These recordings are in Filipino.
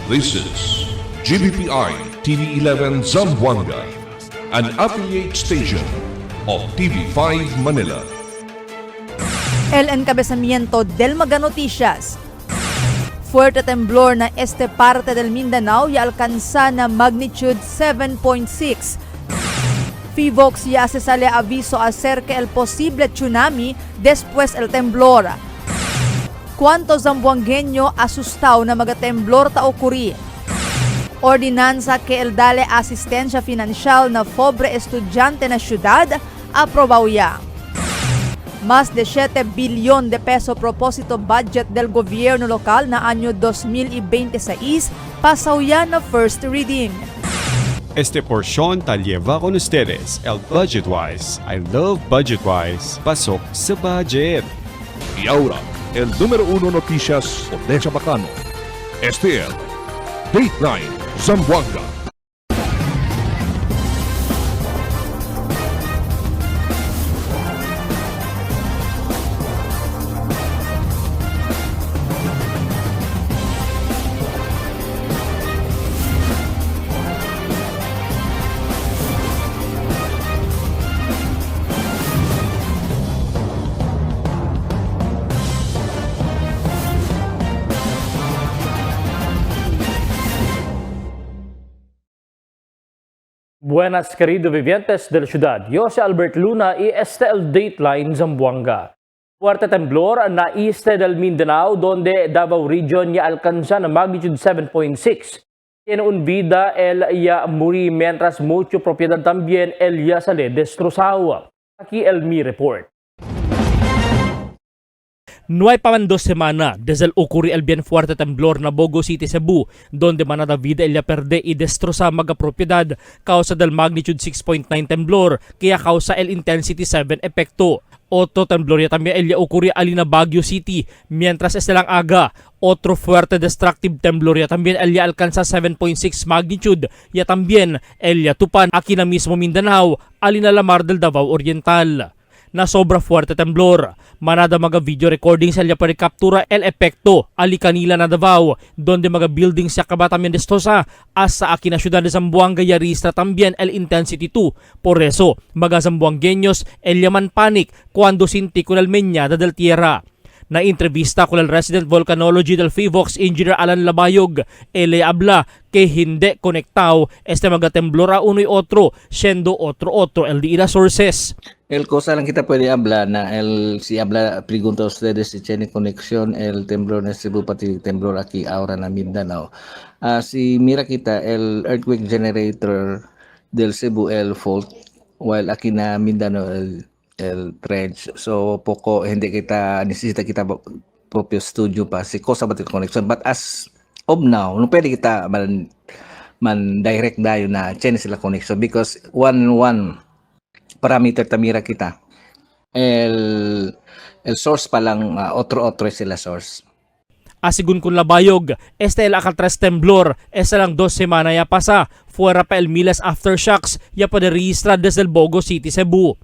This is GBPI TV11 Zamboanga, an affiliate station of TV5 Manila. El encabezamiento del Maga Noticias. Fuerte temblor na este parte del Mindanao y alcanza na magnitude 7.6. FIVOX ya se sale aviso acerca el posible tsunami después el temblor. ¿Cuántos zamboangueño asustado na magatemblor ta ocurrir? Ordinanza que el dale asistencia financial na pobre estudyante na syudad aprobado ya. Más de 7 billion de peso propósito budget del gobierno local na año 2026 pasaw ya na first reading. Este porción tal lleva con ustedes el Budgetwise. I love Budgetwise. Pasok sa budget. Y ahora, el número 1 noticias de Chabacano. Este es Dateline Zamboanga. Buenas queridos vivientes de la ciudad, yo soy Albert Luna y este es el Dateline Zamboanga. Fuerte temblor na este del Mindanao donde Davao Region ya alcanza na magnitude 7.6. Tiene un vida el ya muri mientras mucho propiedad también el ya sale destrozado. Aquí el Mi Report. No hay pa man 2 semanas desde el ocurrió el bien fuerte temblor na Bogo City, Cebu, donde manada vida el ya perde y destroza mga propiedad causa del magnitude 6.9 temblor, kaya causa el intensity 7 epekto. Otro temblor ya también el ya ocurrió alina Baguio City, mientras este lang aga. Otro fuerte destructive temblor ya también el ya alcanza 7.6 magnitude, ya también el ya tupan aquí na mismo Mindanao, alina Lamar del Davao Oriental. Na sobra fuerte temblor. Manada mga video recordings sa para captura el epekto ali kanila na Davao, donde mga buildings sa kabatamyan destosa asa aki na syudad de Zamboanga ya registra también el intensity 2. Por eso, mga zamboangueños el yaman panic cuando sinti con el meñada del tierra. Na entrevista con el resident volcanology del FIVOX Engineer Alan Labayog, ele habla que hindi konektao este mga temblor a uno y otro, siendo otro el di sources. El cosa lang kita puede hablar na si habla pregunta a ustedes si tiene conexión el temblor en Cebu pati temblor aquí ahora na Mindanao. Si mira kita el earthquake generator del Cebu el fault while aquí na Mindanao el trench. So poco hindi kita necesita kita propio studio pa si cosa ba connection, but as of now no pwede kita man direct dayo na tiene sila connection because one parameter tamira kita el source pa lang otro sila source. Asigun kun Labayog, este el akatres temblor, este lang 2 semana ya pasa, fuera pa el miles aftershocks ya pa de registra desde el Bogo City, Cebu.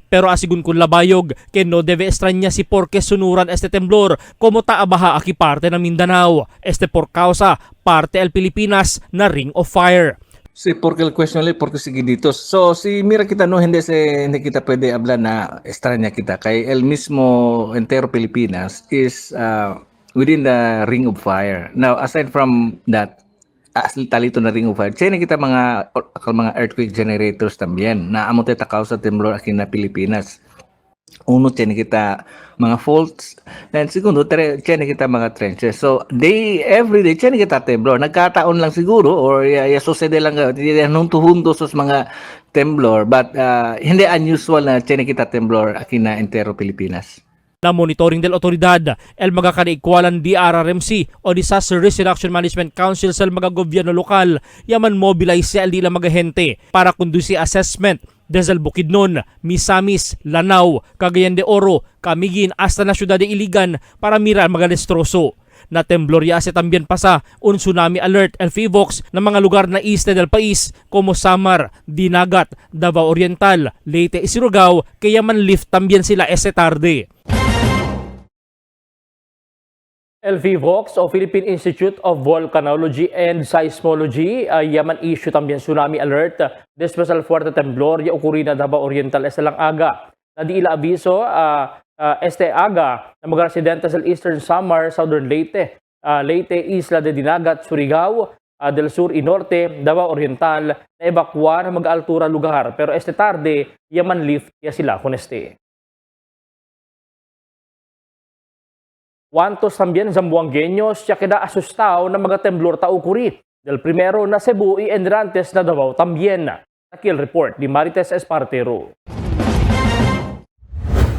Pero asigun kun Labayog, que no debe extraña si porque sunuran este temblor, como taabaha aquí parte ng Mindanao, este por causa parte el Pilipinas na Ring of Fire. Sí, porque el question es porque sigue dito. So, si mira kita no hindi kita pwede hablar na extraña kita kay el mismo entero Pilipinas is within the Ring of Fire. Now, aside from that, talito na Ring of Fire, tiene kita mga earthquake generators también na amo ta causa temblor aquí na Pilipinas. Uno, tiene kita mga faults. Then, segundo, tiene kita mga trenches. So, every day, tiene kita temblor. Nagkataon lang siguro or sucede lang junto sa mga temblor. But, hindi unusual na tiene kita temblor aquí na entero Pilipinas. Na monitoring del otoridad, el mga kanaikwalan DRRMC o Disaster Risk Reduction Management Council sa mga gobyerno lokal, yaman mobilize sa dila mga hente para conduce assessment desde el Bukidnon, Misamis, Lanao, Cagayan de Oro, Camiguin hasta na syudad de Iligan para mirar mga destroso. Na temblor ya se también pasa un tsunami alert el FIVOX na mga lugar na este del país como Samar, Dinagat, Davao Oriental, Leyte y Surigao, kaya man lift también sila ese tarde. LVVOX o Philippine Institute of Volcanology and Seismology yaman issue también tsunami alert después al fuerte temblor ya ocurrida Davao Oriental esta lang aga. Nadiila aviso este aga ng mga residentes del Eastern Samar, Southern Leyte, Isla de Dinagat, Surigao, del Sur y Norte, Davao Oriental na evacuar ng mag-altura lugar pero este tarde yaman lift ya sila con este. ¿Cuántos también zamboangueños ya queda asustados na mga temblor ta ocurrir? Del primero na Cebu y Endrantes na Davao también. Aquí el report ni Marites Espartero.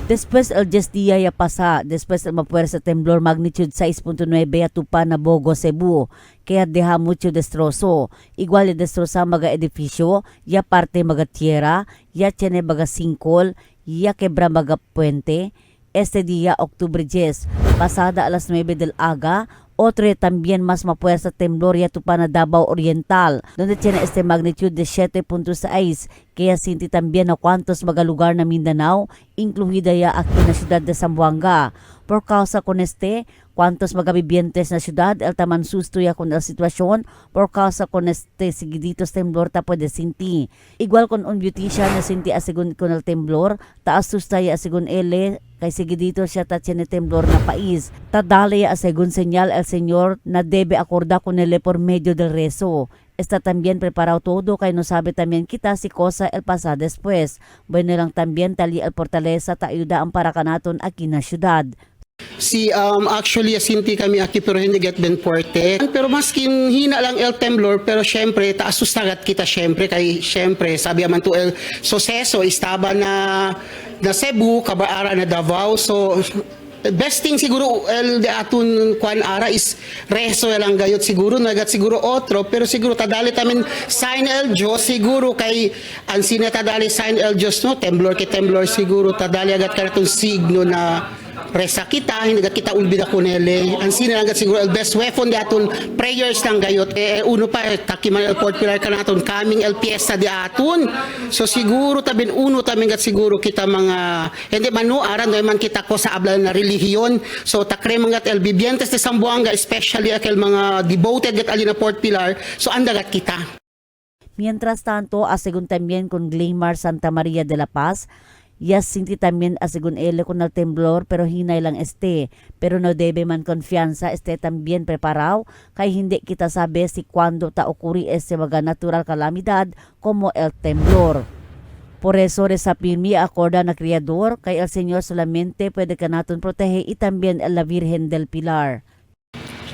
Después el 10 día ya pasa, después el mapuersa temblor magnitude 6.9 ya tupa na Bogo, Cebu, kaya deja mucho destrozo. Igual ya destroza mga edifisyo, ya parte mga tierra, ya tiene mga singkol, ya quebra mga puente. Este día, Octubre 10, pasada a las 9 del aga, otro también más mapuersa temblor ya tupa na Davao Oriental, donde tiene este magnitude de 7.6, kaya sinti también na cuantos mga lugar na Mindanao, incluida ya aquí na ciudad de Zamboanga. Por causa con este, cuantos mga vivientes na ciudad, el taman susto ya con la situación, por causa con este seguiditos temblor ta puede sinti. Igual con un beautician na sinti asigun con el temblor, ta asusta ya asigun ele, kay seguidito siya ta tiene temblor na país. Tadali ya asigun señal el señor na debe acorda con ele por medio del rezo. Está también preparado todo kay no sabe también kita si cosa el pasa después. Bueno lang también tali el fortaleza ta ayuda ang para kanaton aquí na syudad. Actually asinti kami aki pero hindi get ben forte. Pero maskin hina lang el temblor pero syempre taasustagat kita syempre kay syempre sabi man to el suceso istaba na Cebu kabaara na Davao so best thing siguro el de atun kwan ara is reso lang gayot siguro nagat siguro otro pero siguro tadali tamin sign el Diyos siguro kay ang sinatadali sign el Diyos no temblor kay temblor siguro tadali agat karatong signo na resa kita hindi kita ulbida kunele ang sinalangat siguro el best weapon di atun prayers lang gayot uno pa takiman el port pilar kanaton coming el fiesta di atun so siguro tabin uno tamin gat siguro kita mga hindi man no aran no man kita ko sa ablan na relihiyon so takre mangat el bibientes de Zamboanga especially akel mga devoted gat alina port pilar so andagat kita. Mientras tanto, asegun también con Glaymar Santa Maria de la Paz, ya sinti también asegun ele con el temblor pero hinay lang este. Pero no debe man confianza este también preparado kay hindi kita sabe si cuando ta ocurri este mga natural calamidad como el temblor. Por eso resapin mi acorda na Creador kay el Señor solamente puede ka naton protege y también la Virgen del Pilar.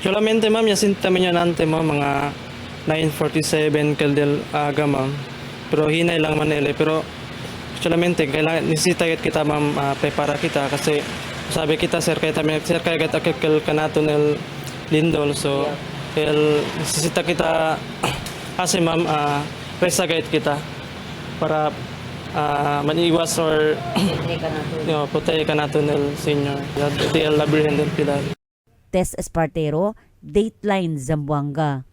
Solamente ma'am, yasin tamin yan ante mo mga 9:47 kal del aga ma'am. Pero hinay lang manele pero solamente kailangan nisita kita ma'am prepara kita kasi sabi kita sir kaya gat akil kanaton el lindol so el nisita kita kasi ma'am presagate kita para maniwas or protege kanaton el senior del la Virgen del Pilar. Tess Espartero, Dateline Zamboanga.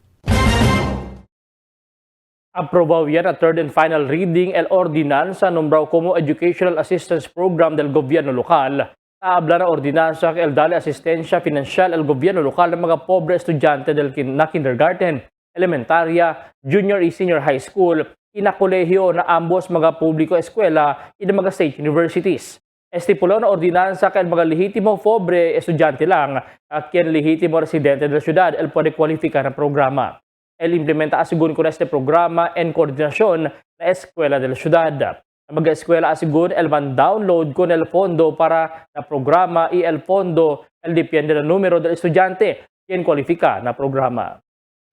Aprobado yan at third and final reading el ordinansa nombrado como Educational Assistance Program del Gobyerno Lokal. Habla na ordinansa que el dale asistencia financial el Gobyerno Lokal ng mga pobre estudyante na kindergarten, elementarya, junior y senior high school, inakolehiyo na ambos mga publiko eskwela y mga state universities. Estipulado na ordinansa que el mga lehitimo pobre estudyante lang at kien lehitimo residente de la ciudad el puede kwalifika ng programa. El implementa asigun con este programa en coordinación na Eskwela de la Ciudad. Ang mag-eskwela asigun el man-download con el fondo para na programa y el fondo el depende ng numero del estudyante quien kwalifika na programa.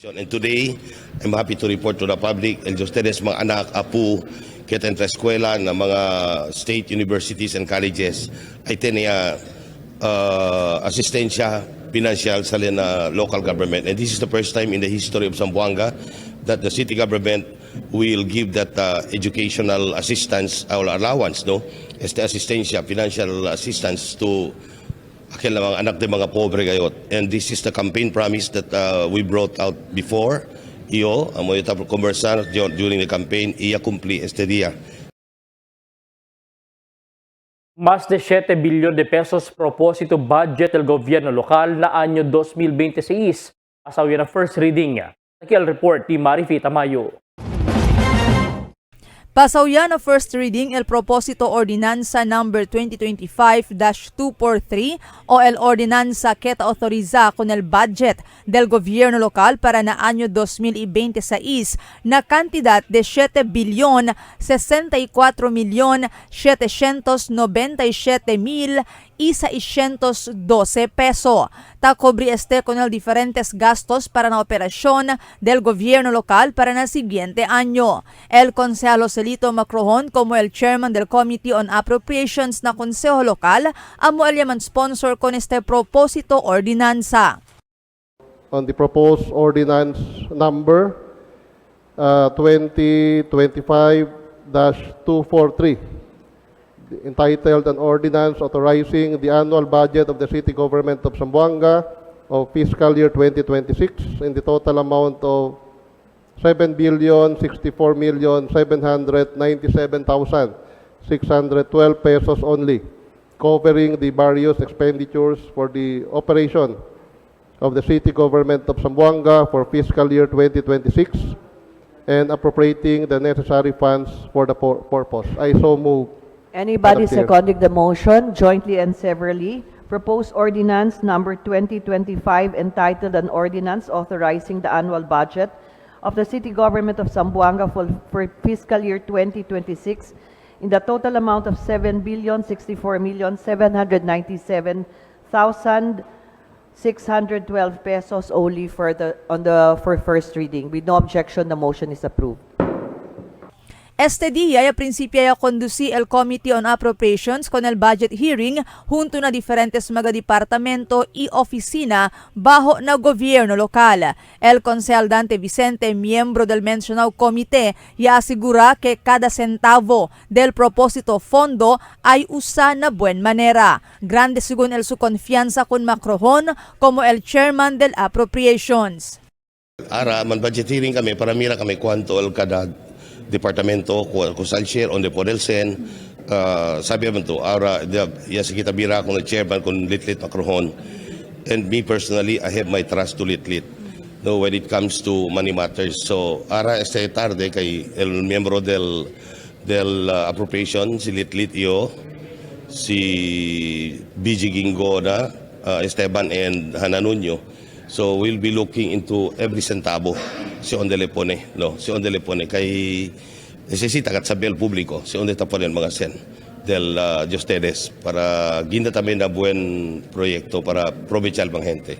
And today, I'm happy to report to the public, el ustedes mga anak, apu, kita entre eskwela ng mga state universities and colleges ay teniya asistensya financial sa local government. And this is the first time in the history of Zamboanga that the city government will give that educational assistance or allowance, no? Este asistencia, financial assistance to akil mga anak de mga pobre gayot. And this is the campaign promise that we brought out before. Iyo, amo ita conversar during the campaign, iya kumpli este dia. Más de 7 billion de pesos propósito budget del gobierno local na anyo 2026. Asawi na first reading. Aquí el report ni Marifi Tamayo. Pasaw na first reading el Proposito Ordinanza number 2025-243 o el Ordinanza que autoriza con el budget del gobierno local para na año 2026 na kantidad de 7 billion 64 milyon 797 mil y 612 peso. Takobri con el diferentes gastos para na operasyon del gobierno local para na siguiente año. El Konsehalo Celito Macrohon como el chairman del Committee on Appropriations na Konseho Lokal amo el yaman sponsor con este propósito ordinanza. On the proposed ordinance number 2025-243, entitled an ordinance authorizing the annual budget of the city government of Zamboanga of fiscal year 2026 in the total amount of 7,64,797,612 pesos only, covering the various expenditures for the operation of the city government of Zamboanga for fiscal year 2026 and appropriating the necessary funds for the purpose. I so move. Anybody Madam Chair. seconding the motion, jointly and severally, proposed ordinance number 2025 entitled an ordinance authorizing the annual budget of the city government of Zamboanga for fiscal year 2026 in the total amount of 7,64,797,612 pesos only for first reading. With no objection, the motion is approved. Este día, a principio ya conducí el Committee on Appropriations con el budget hearing junto na diferentes mga departamento y oficina bajo na gobierno local. El Consejal Dante Vicente, miembro del mencionado comité, ya asegura que cada centavo del propósito fondo ay usa na buen manera. Grande según el su confianza con Macrohon como el chairman del Appropriations. Ara, man-budgeteering kami para mira kami kwanto al kada departamento kung saan share on the Podelsen. Sabi naman to, ara, yes, kita bira akong chairman kung Litlit Macrohon. And me personally, I have my trust to Litlit. No, when it comes to money matters. So, ara, este tarde kay el miembro del appropriation, si Litlit Iyo, si BG Gingoda, Esteban and Hananunyo. So we'll be looking into every centavo si onde le pone, no, si onde le pone kay necesita kat sabiel publiko si onde ta ponen mga sen del de ustedes para ginda también na buen proyecto para provincial mga gente.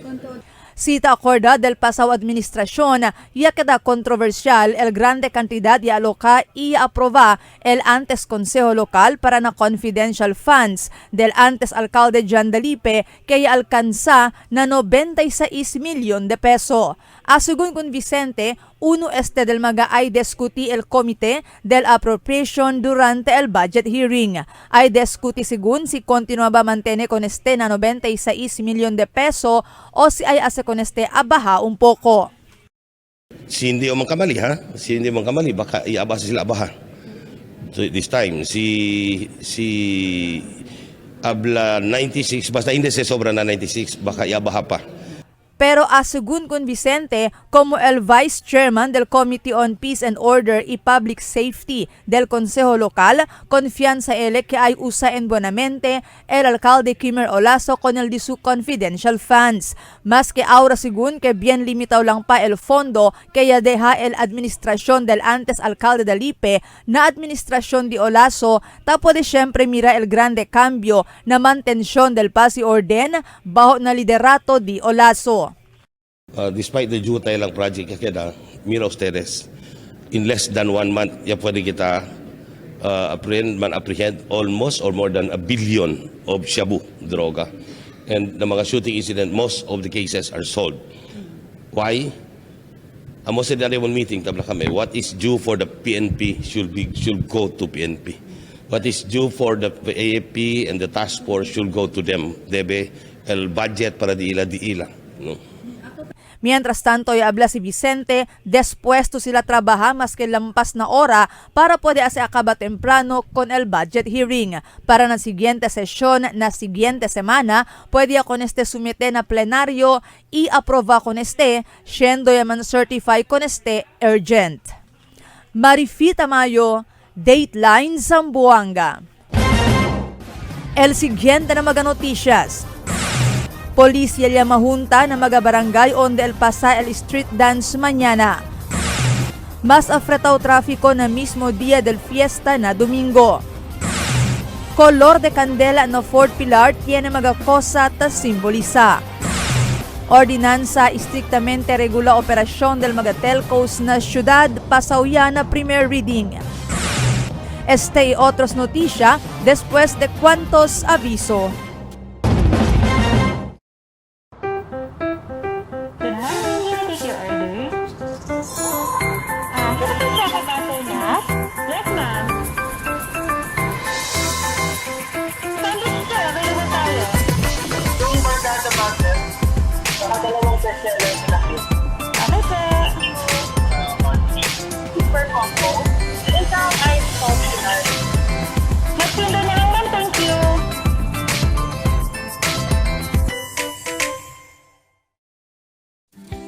Cita acorda del pasaw administrasyon, ya queda controversial el grande cantidad y aloca y aprova el antes Consejo Local para na confidential funds del antes alcalde Jan Dalipe que ya alcanza na 96 milyon de peso. Asugun con Vicente, uno del mga ay diskuti el komite del appropriation durante el budget hearing. Ay diskuti sigun si continua ba mantene con na 96 milyon de peso o si ay ase con abaha un poco. Si hindi man kamali baka iabasa sila abaha. So this time si abla 96 basta hindi se sobra na 96 baka iabaha pa. Pero asugun con Vicente, como el Vice Chairman del Committee on Peace and Order y Public Safety del Consejo Local, confianza ele que hay usa en buenamente el alcalde Kimer Olaso con el de su confidential funds. Más que ahora según que bien limitado lang pa el fondo que ya deja el administración del antes alcalde de Lipe na administración de Olaso, tapo de siempre mira el grande cambio na mantensión del paz y orden bajo na liderato de Olaso. Despite the jutay lang project kaya mira ustedes in less than 1 month ya pwede kita apprehend almost or more than 1 billion of shabu droga, and the mga shooting incident most of the cases are solved. Why? Amo sa one meeting tabla kami, what is due for the PNP should go to PNP, what is due for the AFP and the task force should go to them. Debe el budget para di ila no. Mientras tanto, ay habla si Vicente, dispuesto sila trabajar más que lampas na ora para puede se acaba temprano con el budget hearing. Para na siguiente sesyon na siguiente semana, puede con este sumite na plenaryo y aproba con este, siendo yaman certify con este urgent. Marifita Mayo, Dateline Zamboanga. El siguiente na mga noticias. Polisya liya mahunta na mga barangay onde el pasa el street dance mañana. Mas afretaw trafiko na mismo dia del fiesta na Domingo. Color de candela na Fort Pilar tiene mga cosa ta simboliza. Ordinansa estrictamente regula operasyon del mga telcos na syudad pasawya na primer reading. Este y otros noticia después de cuantos aviso.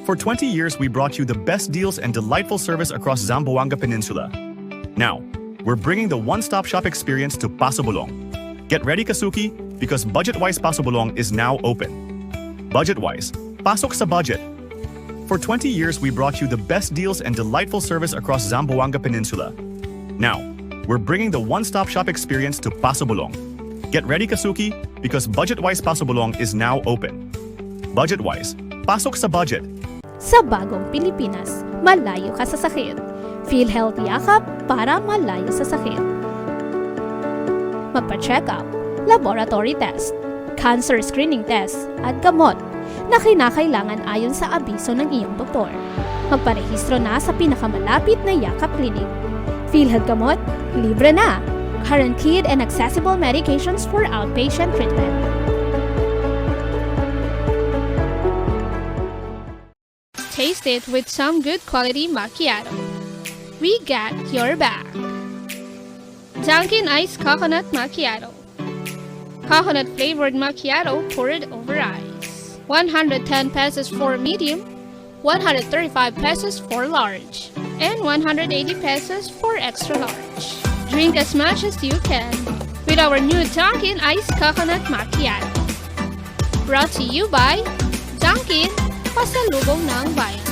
For 20 years, we brought you the best deals and delightful service across Zamboanga Peninsula. Now, we're bringing the one-stop shop experience to Paso Bulong. Get ready, Kasuki, because BudgetWise Paso Bulong is now open. BudgetWise, pasok sa budget. For 20 years, we brought you the best deals and delightful service across Zamboanga Peninsula. Now, we're bringing the one-stop shop experience to Paso Bulong. Get ready, Kasuki, because BudgetWise Paso Bulong is now open. BudgetWise, pasok sa budget. Sa bagong Pilipinas, malayo ka sa sakit. PhilHealth Yakap para malayo sa sakit. Magpa-check up, laboratory test, cancer screening test, at gamot na kinakailangan ayon sa abiso ng iyong doktor. Magparehistro na sa pinakamalapit na Yakap Clinic. PhilHealth Gamot, libre na. Guaranteed and accessible medications for outpatient treatment. Taste it with some good quality macchiato. We got your back. Dunkin' Iced Coconut Macchiato. Coconut flavored macchiato poured over ice. 110 pesos for medium, 135 pesos for large, and 180 pesos for extra large. Drink as much as you can with our new Dunkin' Iced Coconut Macchiato. Brought to you by Dunkin', pasalubong ng bayan.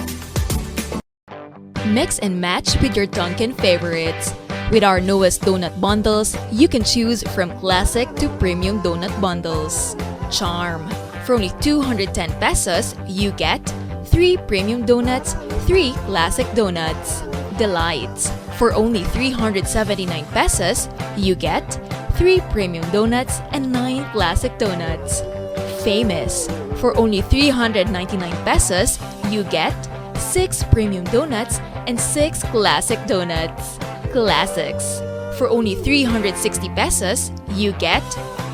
Mix and match with your Dunkin' favorites. With our newest donut bundles, you can choose from classic to premium donut bundles. Charm. For only 210 pesos, you get 3 premium donuts, 3 classic donuts. Delights. For only 379 pesos, you get 3 premium donuts and 9 classic donuts. Famous. For only 399 pesos, you get 6 premium donuts and 6 classic donuts. Classics. For only 360 pesos, you get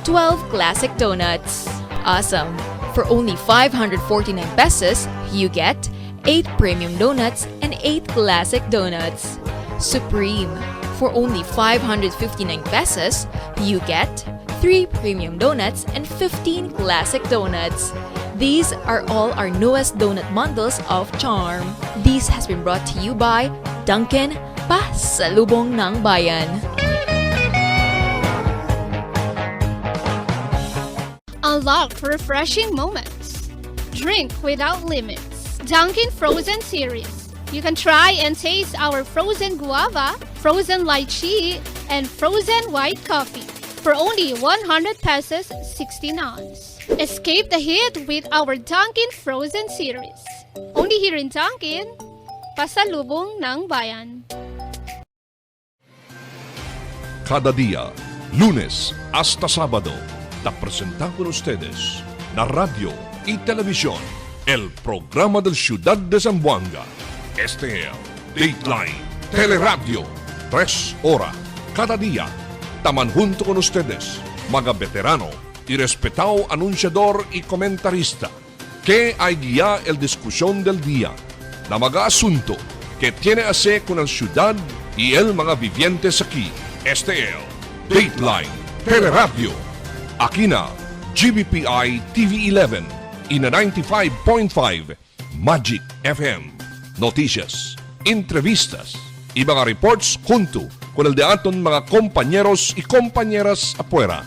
12 classic donuts. Awesome. For only 549 pesos, you get 8 premium donuts and 8 classic donuts. Supreme. For only 559 pesos, you get 3 premium donuts and 15 classic donuts. These are all our newest donut bundles of Charm. This has been brought to you by Dunkin', pasalubong ng bayan. Unlock refreshing moments. Drink without limits. Dunkin' Frozen Series. You can try and taste our frozen guava, frozen lychee, and frozen white coffee for only 100 pesos 16 ounce. Escape the heat with our Dunkin' Frozen Series. Only here in Dunkin', pasalubong ng bayan. Cada día, lunes hasta sábado, te presentamos con ustedes na radio y televisión el programa del Ciudad de Zamboanga. Este es Dateline Teleradio, 3 horas cada día. Taman junto con ustedes, mga veterano y respetado anunciador y comentarista. que hay guía el discusión del día na mga asunto que tiene ase con el ciudad y el mga vivientes aquí. Este es Dateline Teleradio. Aquí na GBPI TV11 y na 95.5 Magic FM. Noticias, entrevistas y mga reports junto con el de aton mga compañeros y compañeras afuera.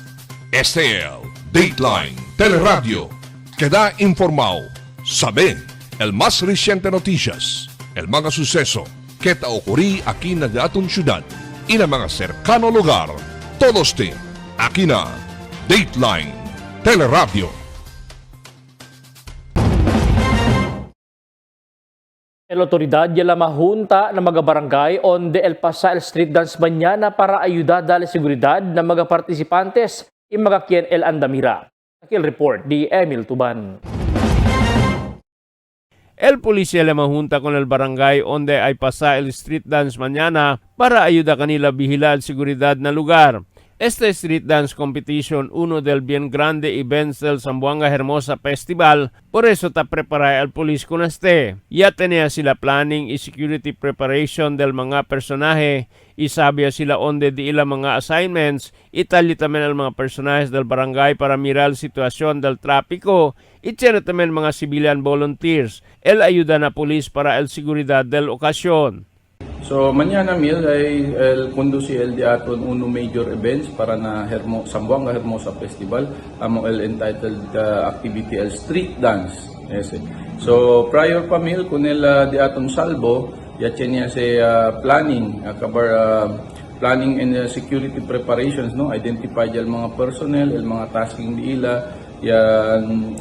Este es Dateline Teleradio. Queda informado, sabe el más reciente noticias, el mga suceso que ta ocurrí aquí na de aton ciudad y na mga cercano lugar. Todos te aquí na Dateline Teleradio. El otoridad ya la mahunta na mga barangay onde el pasa el street dance mañana para ayuda dali seguridad na mga participantes y mga quien el andamira. Aquí el report de Emil Tuban. El policía le mahunta con el barangay donde hay pasa el street dance mañana para ayuda kanila vigilar seguridad na lugar. Este street dance competition uno del bien grande events del Zamboanga Hermosa Festival, por eso ta prepara el polis con este. Ya tenía sila planning y security preparation del mga personaje y sabia sila onde di ila mga assignments, itali tamen el mga personajes del barangay para mirar situación del tráfico, y tiene tamen mga civilian volunteers, el ayuda na polis para el seguridad del ocasión. So mañana Mil ay el conduce el de aton uno major events para na Zamboanga Hermosa Festival amo el entitled activity el street dance. Yes. So prior pa Mil kun el de aton salvo ya niya se planning planning and security preparations no identify el mga personnel el mga tasking di ila yan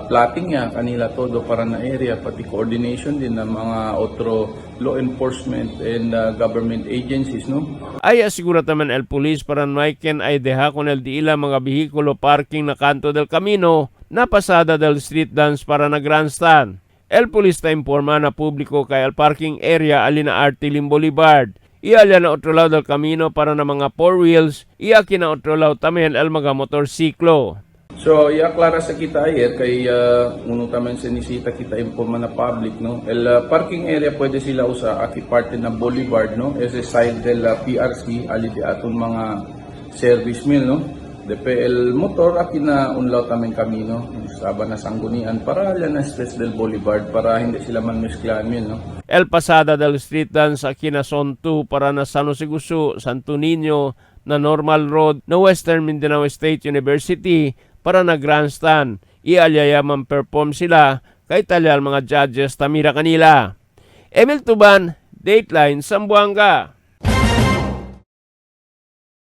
plotting niya kanila todo para na area pati coordination din ng mga otro law enforcement and government agencies no. Ay asigura taman el police para no hay quien ay deja con el di ila mga behikulo parking na kanto del camino na pasada del street dance para na grandstand. El police ta informa na publiko kay el parking area alina Artilim Boulevard. Ialya na otro lado del camino para na mga four wheels, iaki na otro lado tamen el mga motorsiklo. So, i-aclara sa kita ayer kay uno tamen sinisita kita informa na public no. El parking area pwede sila usa aki parte ng boulevard no. Ese side del PRC ali di aton mga service mill no. Depe el motor aki na unlaw tamen kamino saba na sanggunian para ala na stress del boulevard para hindi sila man mezclaan mill no. El pasada del street dance aki na Zone 2 para na San Jose Gusu, Santo Niño na Normal Road na Western Mindanao State University para na grandstand. Ialyayamang perform sila kay talyal mga judges tamira kanila. Emil Tuban, Dateline Zamboanga.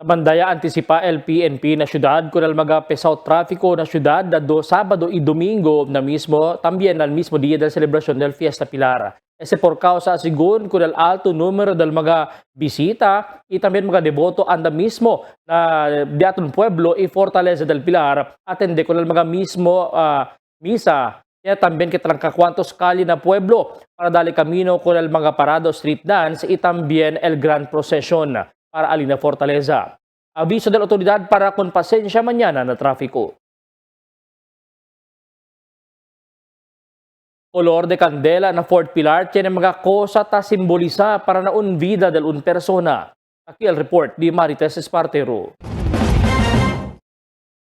Bandaya antisipa el PNP na syudad con el mga pesaw trafiko na syudad do Sabado y Domingo na mismo, también al mismo día de celebración del Fiesta Pilar. Ese por causa según con el alto número del mga bisita y también mga devoto anda mismo na de aton pueblo y Fortaleza del Pilar atende con el mga mismo misa. Kaya también que trancacuantos kali na pueblo para dali camino con el mga parado street dance y también el gran procession para alina Fortaleza. Aviso de la autoridad para con pasensya mañana na trafiko. Color de candela na Fort Pilar tiene mga kosa ta simboliza para na un vida del un persona. Aquí el report di Marites Espartero.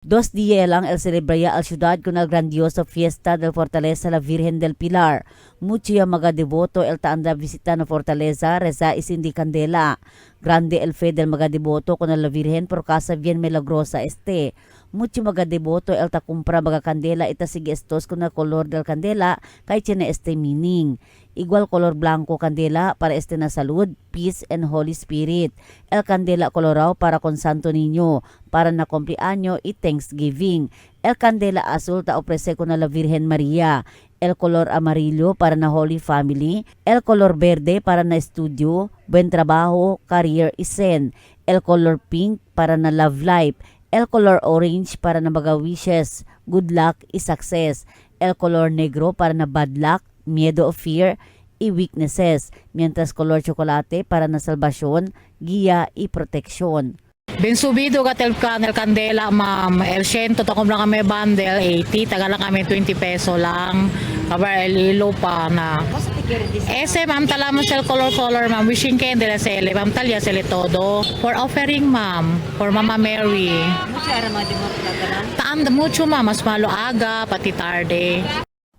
2 días lang el celebraya al ciudad con el grandioso fiesta del Fortaleza la Virgen del Pilar. Mucho yung mga devoto el taanda visita na Fortaleza reza isindi candela. Grande el fe del mga devoto con la Virgen por casa bien milagrosa este. Mucho mga devoto el ta kumpra mga candela ita sige estos con el color del candela kay tiene este meaning. Igual color blanco candela para este na salud, peace and Holy Spirit. El candela colorado para con Santo Niño, para na cumpleaños y Thanksgiving. El candela azul ta ofrece con la Virgen María. El color amarillo para na Holy Family. El color verde para na estudio, buen trabajo, career y zen. El color pink para na love life. El color orange para na mga wishes, good luck y success. El color negro para na bad luck, miedo o fear y weaknesses, mientras color chocolate para na salvación, guía y protección. Ben subido ka el candela ma'am, el 100 ta kung lang kami bundle 80, taga lang kami 20 peso lang. Kabar el ilo pa na. Ese ma'am talamos el color ma'am, wishing candle sele ma'am talya sele todo. For offering ma'am, for Mama Mary. Mucho ara mga Taan mucho ma'am, mas malo aga pati tarde.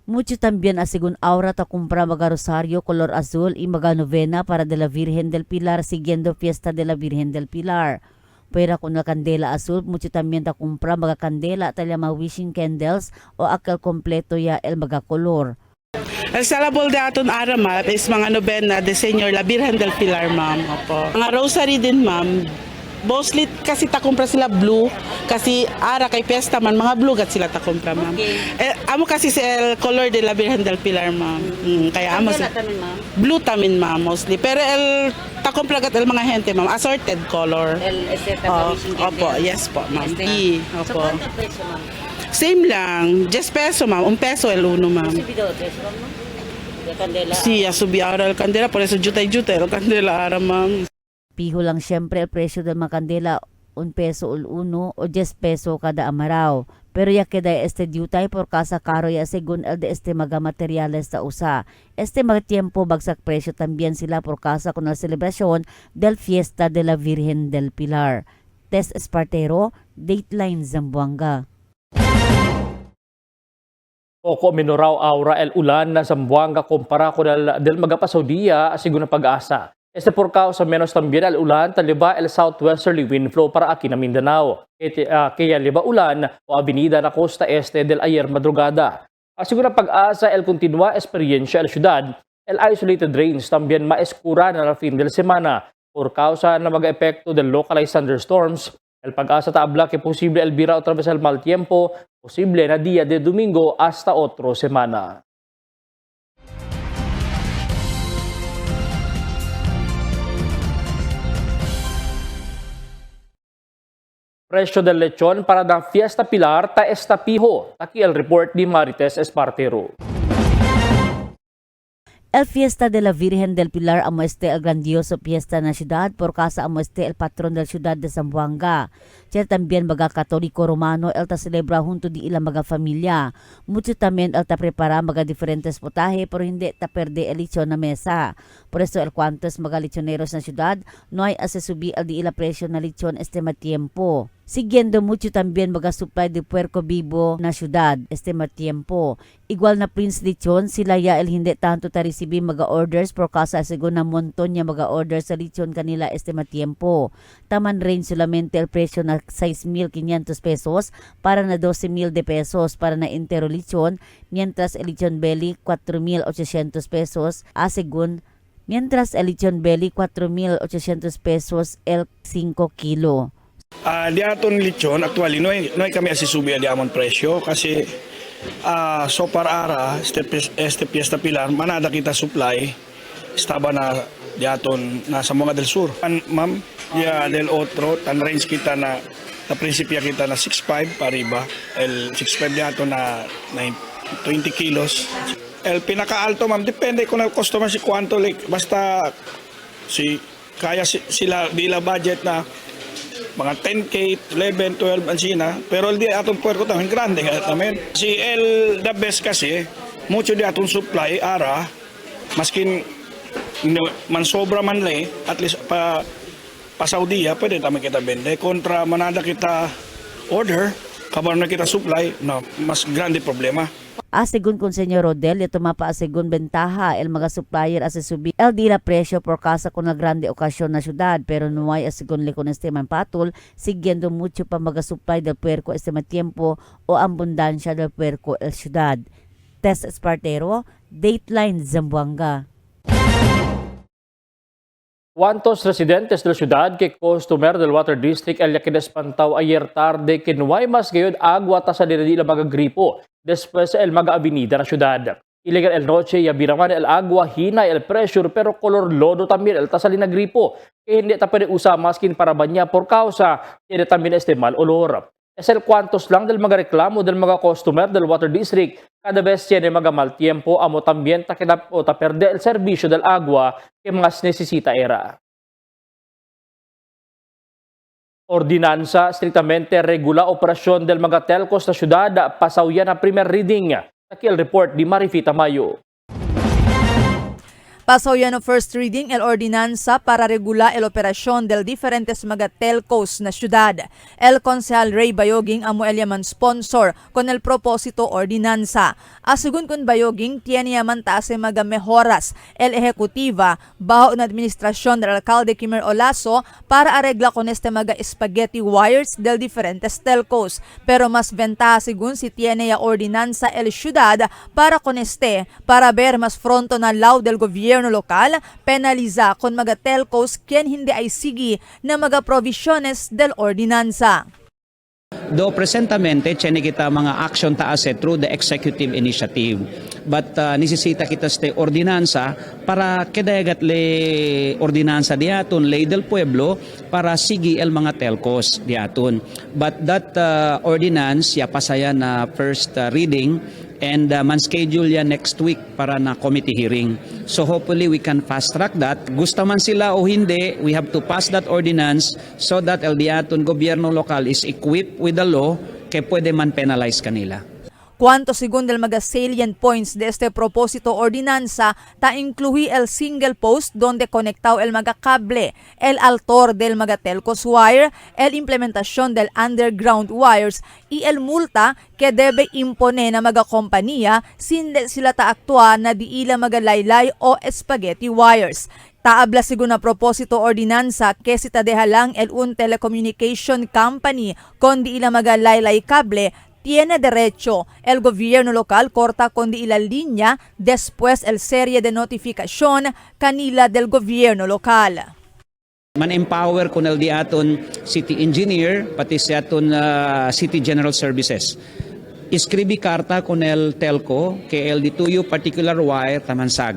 Mucho también asigun aura ta compra maga rosario color azul y maga novena para de la Virgen del Pilar siguiendo fiesta de la Virgen del Pilar. Pera con la candela azul, mucho también ta compra maga candela talya mga wishing candles o akal kompleto ya el maga color. El salable de aton ara ma'am is mga novena de Señor la Virgen del Pilar ma'am. Opo. Mga rosary din ma'am. Mostly kasi ta compra sila blue kasi ara kay pesta man mga blue gat sila ta compra ma'am. Amo kasi si el color de la Virgen del Pilar ma'am. Kaya amo sa blue tamin ma'am mostly. Pero el ta compra gat el mga gente ma'am assorted color. Opo, yes po ma'am. Opo. Same lang, 10 peso ma'am, 1 peso el uno ma'am. Sí, subi ahora el candela, por eso jutay el candela ara ma'am. Piho lang siyempre el presyo del mga kandela 1 peso ul uno o 10 peso kada amaraw. Pero ya queda este diutay por casa caro ya según el de este mga materiales sa usa. Este mga tiempo bagsak presyo también sila por casa con la celebración del Fiesta de la Virgen del Pilar. Tess Espartero, Dateline Zamboanga. Poco minoraw aura el ulan na Zamboanga kumpara ko del magapasaw dia asigun na pag-asa. Este por causa menos también al ulan taliba el southwesterly wind flow para aquí na Mindanao. Kaya liba ulan o avenida na costa este del ayer madrugada. Asigun na pag-asa el continua experiencia el syudad, el isolated rains también maeskura na fin del semana por causa na mag-epekto del localized thunderstorms. El pag-asa taabla que posible el bira otra vez el mal tiempo, posible na día de domingo hasta otro semana. Presyo del lechon para ng Fiesta Pilar ta estapiho. Aquí el report ni Marites Espartero. El Fiesta de la Virgen del Pilar amo este el grandioso fiesta na ciudad por casa amo este el patrón del ciudad de Zamboanga. Siya también mga katoliko romano el ta celebra junto di ilang mga familia. Mucho también el ta prepara mga diferentes potahe pero hindi ta perde el lechon na mesa. Por eso el cuantos mga lechoneros na ciudad no hay asusubi el di ila presyo na lechon este matiempo. Siguiendo mucho también mga supply de puerco vivo na ciudad este matiempo. Igual na Prince Lechon, sila ya el hindi tanto ta resibi mga orders por casa según na monton niya mga orders sa lechon kanila este matiempo. Taman range solamente el presyo na 6,500 pesos para na 12,000 de pesos para na entero lechon, mientras el lechon belly 4,800 pesos según mientras el lechon belly 4,800 pesos el 5 kilo. Di aton lechon actually no hay kami asisubi di amon presyo kasi so para ara este Fiesta Pilar manada kita supply estaba na di aton na Zamboanga del Sur. Ma'am, ya del otro tan range kita na prinsipya kita na 6.5 pariba el 6.5 di aton na 20 kilos. El pinaka-alto ma'am depende kung ang customer si kwanto like basta si kaya sila dila budget na mga 10K, 11, 12 ansina, pero di atong puerco tamang grande tamen. Si el the best kasi, mucho di atong supply ara, maskin man sobra man lay, at least pa Saudiya, pwede taman kita bende. Kontra manada kita order, kabar na kita supply, no, mas grande problema. Según con Senyor Rodel, ito mapa según bentaha el mga supplier subir el dila presyo por casa con la grande okasyon na syudad pero no hay según le con este patol siguiendo mucho pa mga supply del puerco este tiempo o abundancia del puerco el syudad. Tess Espartero, Dateline Zamboanga. ¿Cuántos residentes de la ciudad que customer del Water District el que despantaw ayer tarde que no hay más gayod agua ta sa dinadila mga gripo después el mga avenida na ciudad. Illegal el noche y abiraman el agua hina el pressure pero color lodo también el tasali na gripo que hindi ta pwede usa maskin para banya por causa tiene también este mal olor. Es el cuantos lang del mga reklamo del mga customer del Water District cada vez tiene mga mal tiempo amo también ta kinap o ta perde el servicio del agua que mas necesita era. Ordinansa strictamente regula operasyon del mga telcos sa syudad, pasawyan na primer reading. Takil report di Marifita Mayo. Pasawyan ng first reading el ordinansa para regula el operasyon del diferentes mga telcos na syudad. El Consejal Ray Bayoging amo el yaman sponsor con el propósito ordinansa. Asugun kun Bayoging tiene yaman taase mga mejoras el ejecutiva bajo na administrasyon del alcalde Kimer Olaso para aregla con este mga spaghetti wires del diferentes telcos. Pero mas ventaja según si tiene ya ordinansa el syudad para con este para ver mas fronto na law del gobierno lokal, penaliza kung mga telcos kien hindi ay sigi na mga provisiones del ordinansa. Do presentamente, tiene kita mga action taase through the executive initiative. But nisisita kita sa ordinansa para kedayagat le ordinansa diaton, ley del pueblo, para sigi el mga telcos diaton. But that ordinance, ya pasaya na first reading, and man schedule ya next week para na committee hearing. So hopefully we can fast track that. Gusto man sila o hindi, we have to pass that ordinance so that el diaton gobyerno lokal is equipped with the law que pwede man penalize kanila. Cuanto según del mga salient points de este propósito ordinanza, ta incluye el single post donde conectado el mga cable, el altor del mga telcos wire, el implementación del underground wires, y el multa que debe impone na mga kompanya sin sila ta aktua na diila mga laylay o spaghetti wires. Taabla según na propósito ordinansa que si tadehalang el un telecommunication company kon diila mga laylay kable, tiene derecho el gobierno local corta con di la línea después el serie de notificación kanila del gobierno local. Man-empower con el diaton city engineer, pati sa aton city general services. Iskribi karta con el telco que el dituyo particular wire tamansag.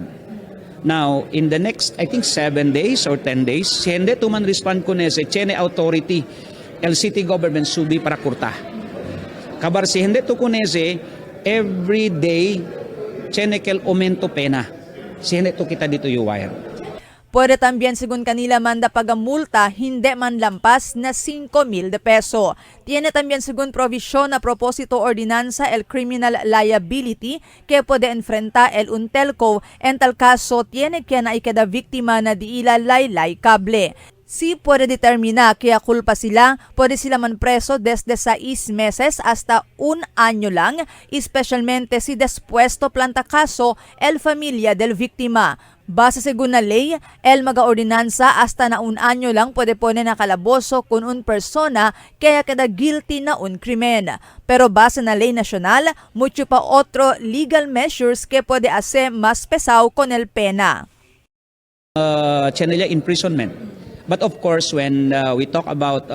Now, in the next, I think 7 days or 10 days, si hindi tuman respond con ese, tiene authority, el city government subi para kurta. Kabar si hindi to kunese, every day, chenekel aumento pena. Si hindi to kita dito yung wire. Pwede también según kanila manda pagamulta hindi man lampas na 5,000 de peso. Tiene también según provision na propósito ordinansa el criminal liability que puede enfrenta el un telco en tal caso tiene que na ikada biktima na diila laylay kable. Si puede determinar que culpa sila, puede sila man preso desde 6 meses hasta 1 año lang, especialmente si después to planta caso el familia del víctima. Base según na ley, el mga ordinansa hasta na 1 año lang puede pone na kalaboso kung un persona kaya kada guilty na un krimen. Pero base na ley nasyonal, mucho pa otro legal measures que puede hacer más pesado con el pena. Channelia imprisonment. But of course, when we talk about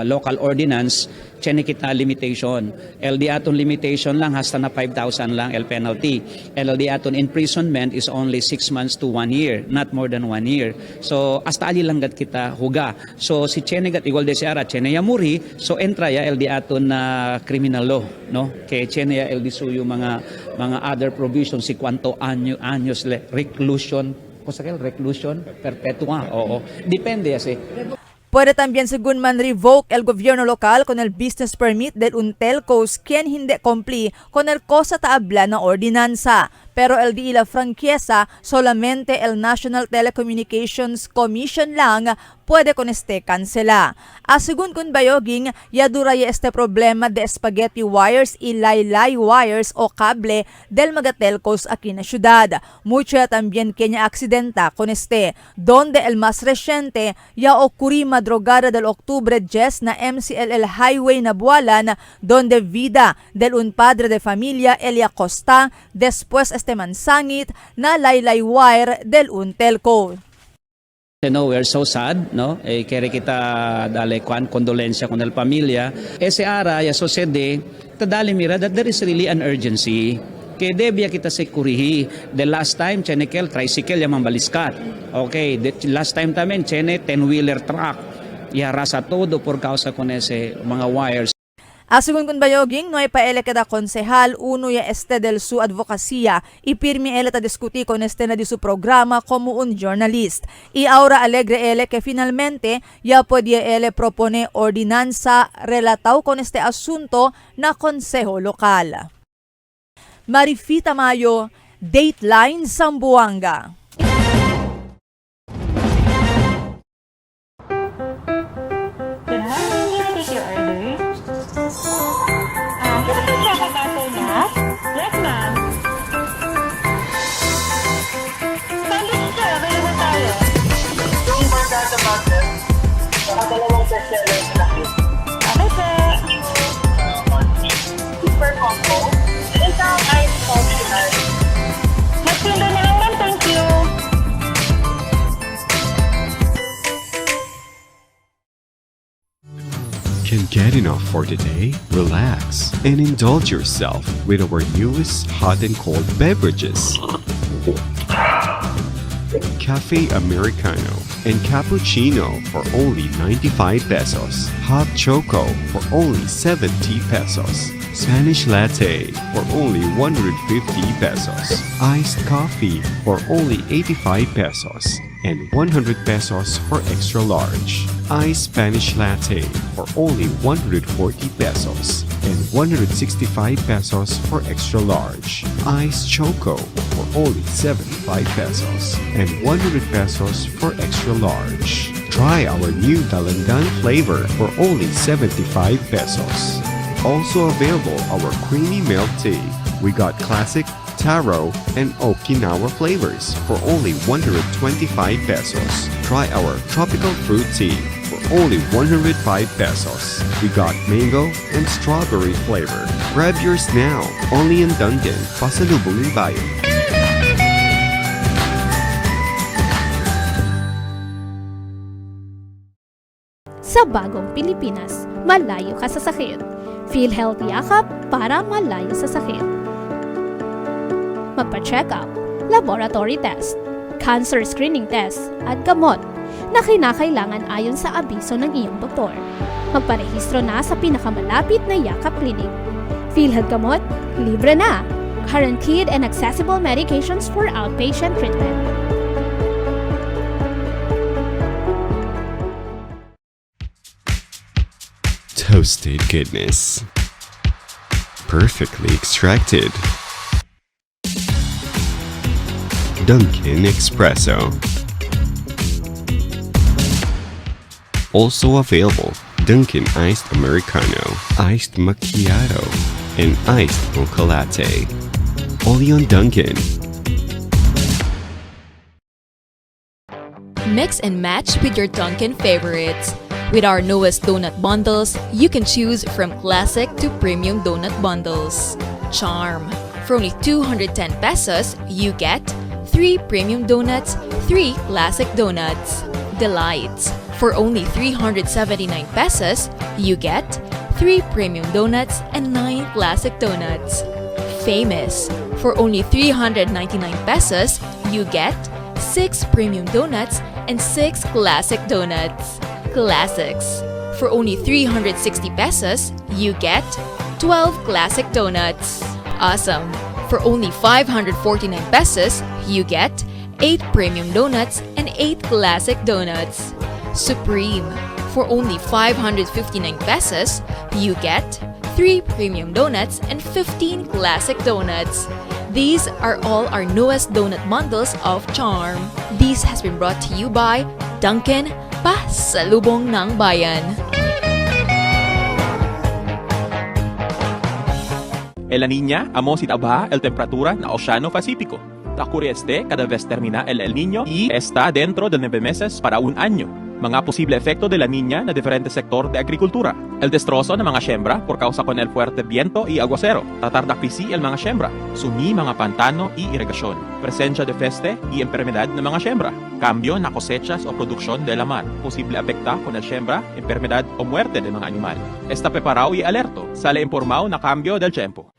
local ordinance, tiene kita limitation. El diaton limitation lang hasta na 5,000 lang el penalty. El diaton imprisonment is only 6 months to 1 year, not more than 1 year. So hasta ali lang gat kita huga. So si tiene gat igual de siara, tiene ya muri, so entra ya el diaton na criminal law, no? Kaya tiene ya el disuyo mga other provisions si cuanto años reclusion. Reclusion perpetua, oo. Depende kasi. Puede también según man revoke el gobierno local con el business permit del un telcos quien hindi cumpli con el cosa taabla na ordinansa. Pero el di la franquieza solamente el National Telecommunications Commission lang puede con este cancela. Según kun Bayoging, ya dura ya este problema de spaghetti wires y laylay wires o cable del mga telcos aquí na ciudad. Mucho ya también kenya aksidenta con este, donde el más reciente ya ocurrí madrugada del Octubre 10 na MCLL Highway na Bualan, donde vida del un padre de familia Elia Costa, después mansangit na laylay wire del un telco. No, we're so sad, no? Kaya kita dale kondolensya con el pamilya. Ese ara ya sucede, tadali mira that there is really an urgency. Kaya debya kita sekurihi. The last time, chenekel, tricycle, yaman baliskat. Okay, the last time tamen, chene, 10-wheeler truck. Ya rasa todo por causa con ese mga wires. Según kun bayoging, no ay paele kada konsehal, uno ya del su advokasya, ipirmi ele ta diskuti con na di su programa como un journalist. Y ahora alegre ele que finalmente ya podía ele propone ordinanza relataw con asunto na konseho lokal. Marifita Mayo, Dateline Zamboanga. Yes, ma'am. Sandwich sir, available tayo. Yung barkada master, dalawang bestseller na lang. Okay, sir. Super combo. Isang ice optional. Magtinda na lang, ma'am. Thank you. Can't get enough for today? Relax and indulge yourself with our newest hot and cold beverages. Cafe Americano and Cappuccino for only 95 pesos. Hot Choco for only 70 pesos. Spanish Latte for only 150 pesos. Iced Coffee for only 85 pesos. And 100 pesos for extra large. Iced Spanish Latte for only 140 pesos and 165 pesos for extra large. Iced Choco for only 75 pesos and 100 pesos for extra large. Try our new Dalandan flavor for only 75 pesos. Also available our creamy milk tea. We got classic, taro, and Okinawa flavors for only 125 pesos. Try our tropical fruit tea for only 105 pesos. We got mango and strawberry flavor. Grab yours now, only in Dunkin', Pasalubong Bayan. Sa bagong Pilipinas, malayo ka sa sakit. Feel healthy yakap para malayo sa sakit. Magpa-check up, laboratory test, cancer screening test, at gamot na kinakailangan ayon sa abiso ng iyong doktor. Magparehistro na sa pinakamalapit na Yakap Clinic. PhilHealth Gamot, libre na. Guaranteed and accessible medications for outpatient treatment. Toasted goodness. Perfectly extracted. Dunkin' Espresso. Also available, Dunkin' Iced Americano, Iced Macchiato, and Iced Mocha Latte. Only on Dunkin'. Mix and match with your Dunkin' favorites. With our newest donut bundles, you can choose from classic to premium donut bundles. Charm. For only 210 pesos, you get 3 premium donuts, 3 classic donuts. Delights. For only 379 pesos, you get 3 premium donuts and 9 classic donuts. Famous. For only 399 pesos, you get 6 premium donuts and 6 classic donuts. Classics. For only 360 pesos, you get 12 classic donuts. Awesome. For only 549 pesos, you get 8 premium donuts and 8 classic donuts. Supreme. For only 559 pesos, you get 3 premium donuts and 15 classic donuts. These are all our newest donut bundles of Charm. This has been brought to you by Dunkin', Pasalubong ng Bayan. En la Niña, amo sin abaja el temperatura na Oceano Pacífico. Ocurre cada vez termina el Niño y está dentro de 9 meses para un año. Mga posible efecto de la Niña na diferente sector de agrikultura. El destrozo ng mga siembra por causa con el fuerte viento y aguacero. Tatarda krisi el mga siembra. Sumi mga pantano y irrigasyon. Presencia de peste y enfermedad ng mga siembra. Cambio na cosechas o produksyon de la mar. Posible afecta con el siembra, enfermedad o muerte de mga animal. Está preparado y alerto. Sale informado na cambio del tiempo.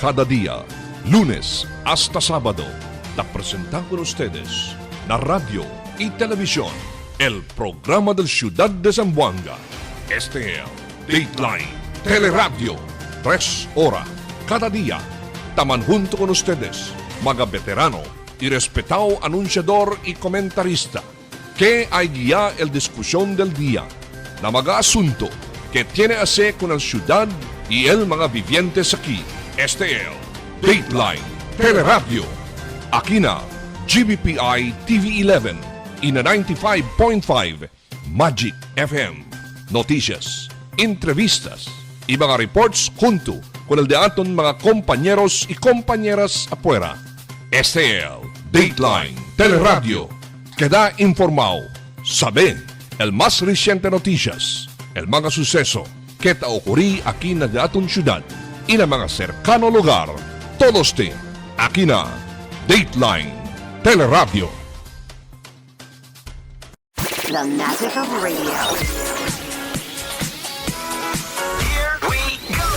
Cada día, lunes hasta sábado, la presentamos con ustedes la radio y televisión, el programa del Ciudad de Zamboanga. Este es Dateline Teleradio, 3 horas cada día. Taman junto con ustedes, mga veterano y respetado anunciador y comentarista, que hay guía el discusión del día, na mga asunto que tiene a ver con la ciudad y el mga vivientes aquí. Este es Dateline Teleradio. Aquí na GBPI TV11 y na 95.5 Magic FM. Noticias, entrevistas y mga reports junto con el de aton mga compañeros y compañeras afuera. Este es Dateline Teleradio. Queda informado, sabe el más reciente noticias, el mga suceso que ta ocurrí aquí na de aton ciudad y na mga cercano lugar. Todos aquí na Dateline Teleradio. The magic of radio.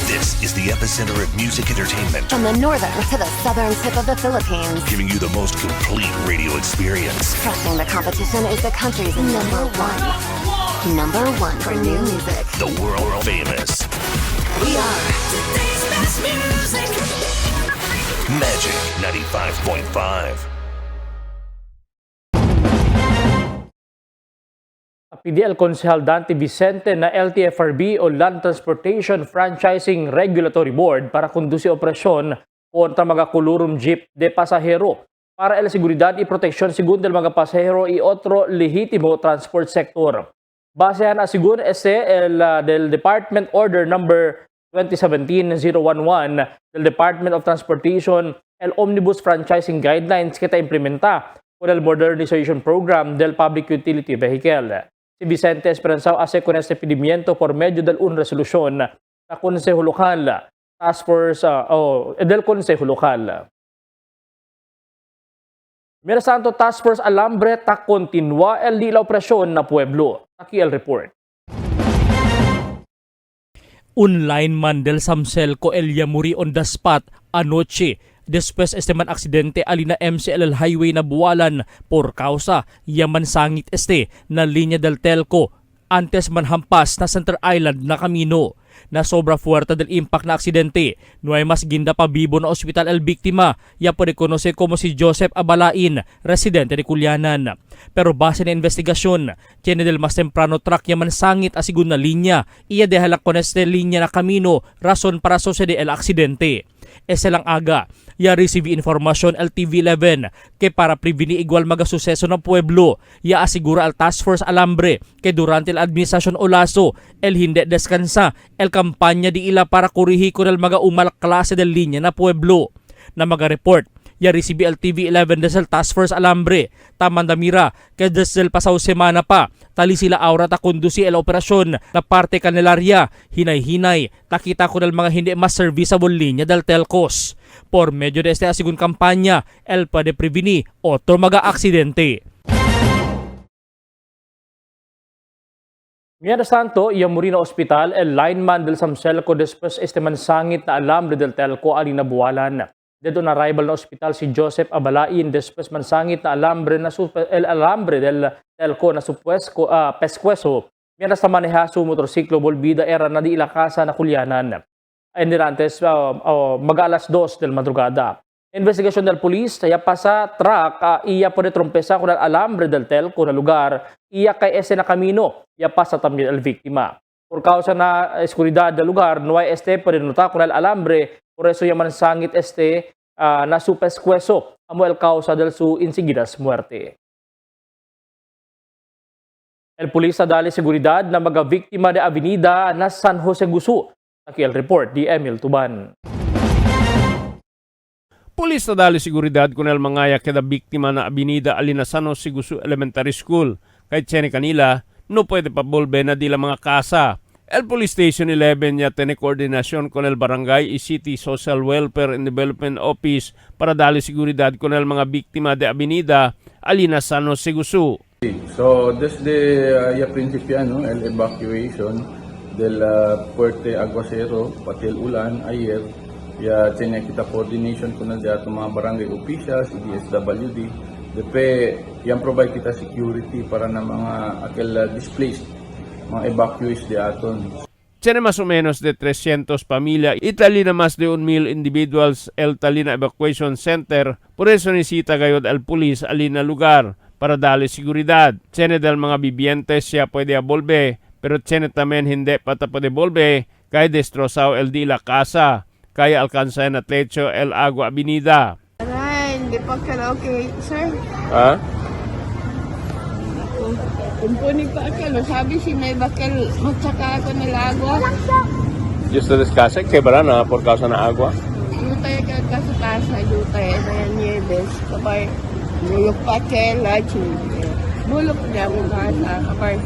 This is the epicenter of music entertainment. From the northern to the southern tip of the Philippines. Giving you the most complete radio experience. Crushing the competition is the country's number one. Number one for new music. The world famous. We are today's best music. Magic 95.5. PDL Konsehal Dante Vicente na LTFRB o Land Transportation Franchising Regulatory Board para kundusi operasyon kontra mga kulurum jeep de pasahero para el seguridad y proteksyon según del mga pasahero y otro legítimo transport sector. Basehan a según del Department Order number 2017-011 del Department of Transportation el Omnibus Franchising Guidelines que ta implementa con el Modernization Program del Public Utility Vehicle. Si Vicente Esperanzao hace con este pedimiento por medio de una resolución na Consejo Lokal, Task Force del Consejo Lokal. Mientras tanto, Task Force Alambre ta continua el di la operasyon na pueblo. Aquí el report. Un lineman del Samselco el Yamuri on the spot anoche después man aksidente alina MCLL Highway na Buwalan por causa yaman sangit na linya del telco antes man hampas na Center Island na kamino. Na sobra fuerte del impact na aksidente, no ay mas ginda pa bibo na ospital el biktima, ya po rekonose como si Joseph Abalain, residente de Culianan. Pero base na investigasyon, tiene del mas temprano truck yaman sangit a sigun na linya, iya dehalak con este linya na kamino, rason para sucede el aksidente. Ese lang aga, ya receive informasyon el TV11 que para prevenir igual magasuseso ng pueblo, ya asigura al Task Force Alambre que durante la administrasyon Olaso, el hindi descansa, el kampanya di ila para kurihi ko ng mga umal klase del linya na pueblo. Na mga-report, ya receive el TV11 desel Task Force Alambre, tamandamira que desel pasaw semana pa, tali sila aura ta kundusi el operasyon na parte kanilarya, hinay-hinay, takita ko ng mga hindi mas serviceable linya del telcos. Por medio de este asigun kampanya, el pwede preveni otro mga-aksidente. Mientras tanto, Yamuri na ospital, el lineman del Samselco después man sangit na alambre del telco alina Buwalan. Dedo na arrival na ospital si Joseph Abalain después man sangit na alambre el alambre del telco na pescueso. Mientras na maneha su motorsiklo volvida era na di ilakasa na Culianan. Antes mag-alas 2 del madrugada. Investigasyon del polis, ya pa sa truck, iya po de trompesa con el alambre del telco na lugar, iya kay ese na kamino, ya pa sa también el biktima. Por causa na eskuridad del lugar, no hay po de nota con el alambre, por eso yaman sangit na su pescueso, amo el causa del su inseguidas muerte. El polis dali seguridad na mga biktima de avenida na San Jose Gusu. Aquí el report di Emil Tuban. Pulis na dali seguridad kung el mangaya kada biktima na avenida alina San Jose Gusu Elementary School. Kahit siya kanila, no pwede pa bolbe na di la mga kasa. El Police Station 11 ya tiene koordinasyon con el Barangay y City Social Welfare and Development Office para dali seguridad con el mga biktima de avenida alina San Jose Gusu. So desde principiano el evacuation del Puerto Aguacero pati el Ulan ayer ya tiene kita coordination con el de mga barangay officials, DSWD, depe yang provide kita security para na mga akil displaced, mga evacuees di aton. Tiene más o menos de 300 familias y talina más de 1,000 individuals el Talina Evacuation Center. Por eso necesita gayod al pulis alina lugar para darle seguridad. Tiene del mga vivientes siya pwede abolbe, pero tiene también hindi pata pwede bolbe kaya destrozado el di la casa. Kaya alcanza na techo el agua avenida. Aray, hindi pa karaoke, sir. Ha? Kumpuni pa ako, sabi si may bakal, magsaka ako ng agua. ¿Y ustedes casa quebrarán por causa de agua? Yutay ka kasukasa, yutay na yan nieves. Kapag bulok pa kela, bulok niya ang kasa. Kapag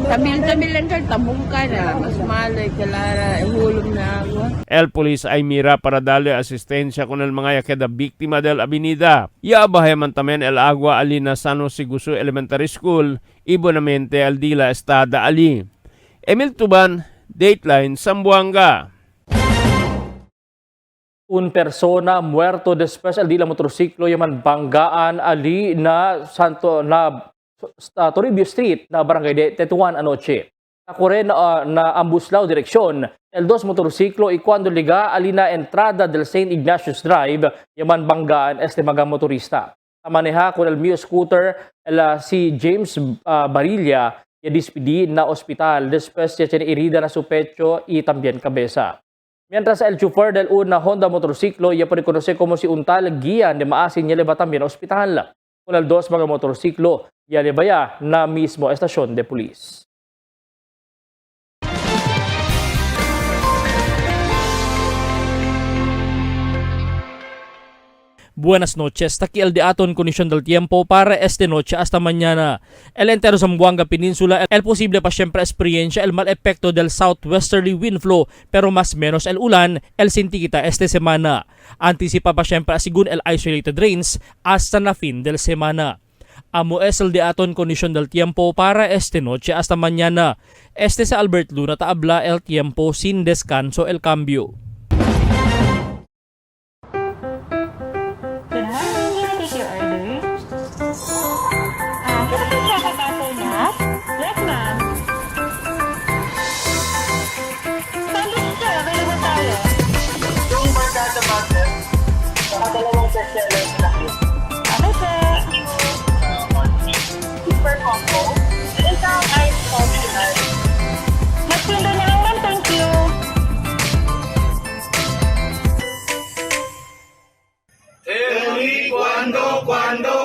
tabil-tabil lang ka, tabong ka na. Mas malay, kalara, hulog na agua. El polis ay mira para darle asistencia con el mga queda víctima del avenida. Iabahay man tamen el agua alina Sano Sigusu Elementary School, ibonamente al dila estada ali. Emil Tuban, Dateline, Zamboanga. Un persona muerto después el di la motorsiklo yaman banggaan ali na Santo na Toribio Street na Barangay de Tetuan anoche. Ako rin na Ambuslao direksyon, el dos motorsiklo y cuando liga alina entrada del St. Ignatius Drive, yaman banggaan este mga motorista. Maneha con el Mio Scooter si James Barilla ya dispidi na ospital después ya tiene herida na su pecho y también cabeza. Mientras el chofer del una Honda motorsiklo ya reconoce como si Untal Guian de Maasin ya leba también ospital. Con el dos mga motorsiklo ya lebaya na mismo estasyon de pulis. Buenas noches. Taki el de aton kondisyon del tiempo para este noche hasta mañana. El entero Zamboanga Peninsula, el posible pa siempre experiencia el mal epekto del southwesterly wind flow pero más menos el ulan, el sintikita este semana. Anticipa pa siempre asigun el isolated rains hasta na fin del semana. Amo es el de aton kondisyon del tiempo para este noche hasta mañana. Este sa Albert Luna taabla el tiempo sin descanso el cambio. Nakadalawang bestseller na yun. Ano sa super combo? Isang ice coffee ice. Mas pinda na lang ma'am, thank you. Cuando.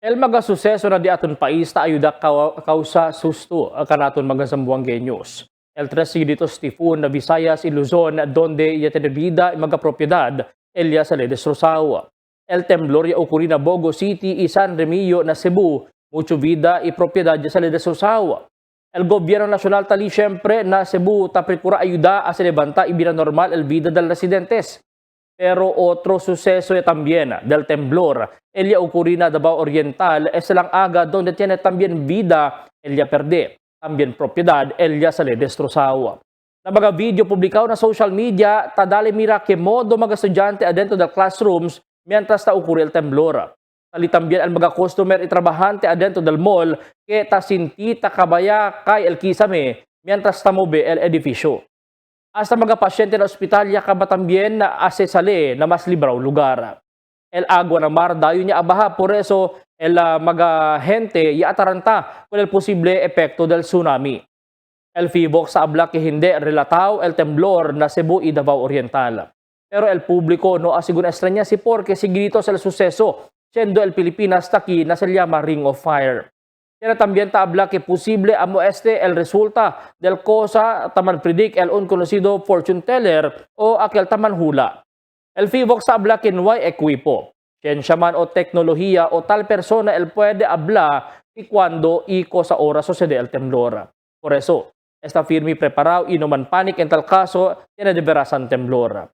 El mga suseso na di aton pais ta ayuda kausa susto kanaton mga Zamboangueños. El tres seguiditos tifun na Visayas y Luzon donde ya tenebida mga propiedad Elia sa Ledes Rosao. El temblor ya ocurri na Bogo City y San Remillo na Cebu, mucho vida y propiedad ya sa Ledes Rosao. El gobierno nacional tali siyempre na Cebu ta procura ayuda a se levanta y vida normal el vida del residentes. Pero otro suceso también del temblor, Elia ocurrió na Davao Oriental, es lang aga donde tiene también vida, Elia perde, también propiedad, Elia sale destrozado. Na mga video publicado na social media, tadali mira que modo mga estudyante adentro del classrooms mientras ta ocurrió el temblor. Tali también al mga customer y trabajante adentro del mall que ta sinti ta kabaya kay el kisame mientras ta mobe el edificio. Hasta mga pasyente na ospital ya kaba también na asesale na mas libraw lugar. El agua na mar dayo niya abaha, por eso el mga gente ya ataranta con el posible epekto del tsunami. El FIVOC sa abla que hindi relataw el temblor na Cebu y Davao Oriental. Pero el público no asigun extraña si porque seguidito sa suceso, siendo el Pilipinas taki na se llama Ring of Fire. Tiene también tabla que posible amo este el resulta del cosa taman predict el un conocido fortune teller o aquel taman hula. El FIVOC sa habla que no hay equipo, siyensya man o teknolohiya o tal persona el puede habla y cuando y cosa oras sucede el temblor. Por eso, está firme y preparado y no man panic en tal caso tiene de veras ang temblor.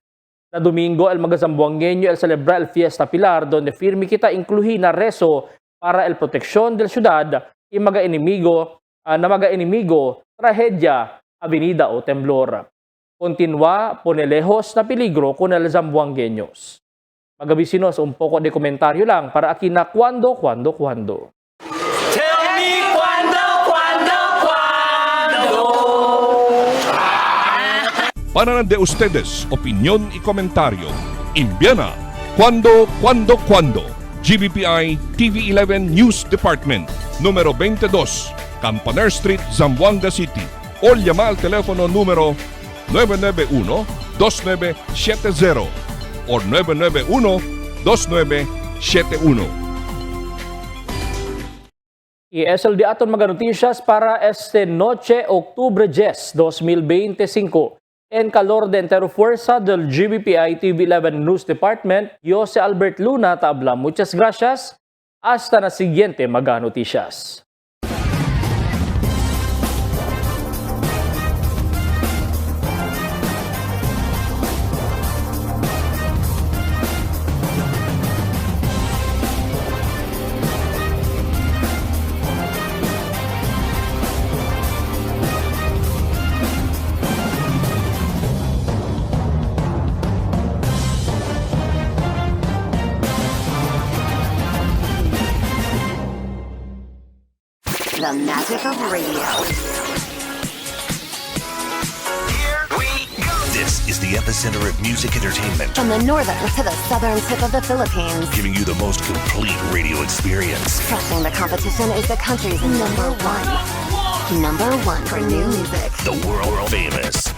Na Domingo, el mga Zamboangueño el celebra el Fiesta Pilar donde firme kita incluhi na reso para el proteksyon del syudad y mga enemigo, trahedya Avenida o Temblor. Continua ponelejos na peligro con el zamboangueños. Magabisinos un poco de komentaryo lang para aquí na cuando. Tell me cuando. Para de ustedes, opinión y comentario. Envíana cuando. GBPI TV11 News Department, número 22, Campaner Street, Zamboanga City. O llama al teléfono número 991-2970 o 991-2971. Y es el de aton mga noticias para este noche, Octubre 10, 2025. En calor de entero fuerza del GBPI TV11 News Department, Jose Albert Luna tabla. Muchas gracias. Hasta na siguiente mga noticias. The magic of radio. This is the epicenter of music entertainment, From the northern to the southern tip of the Philippines. giving you the most complete radio experience. Crushing the competition is the country's number one. Number one for new music. The world famous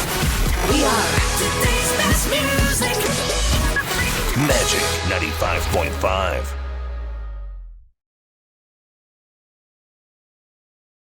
We are Magic 95.5.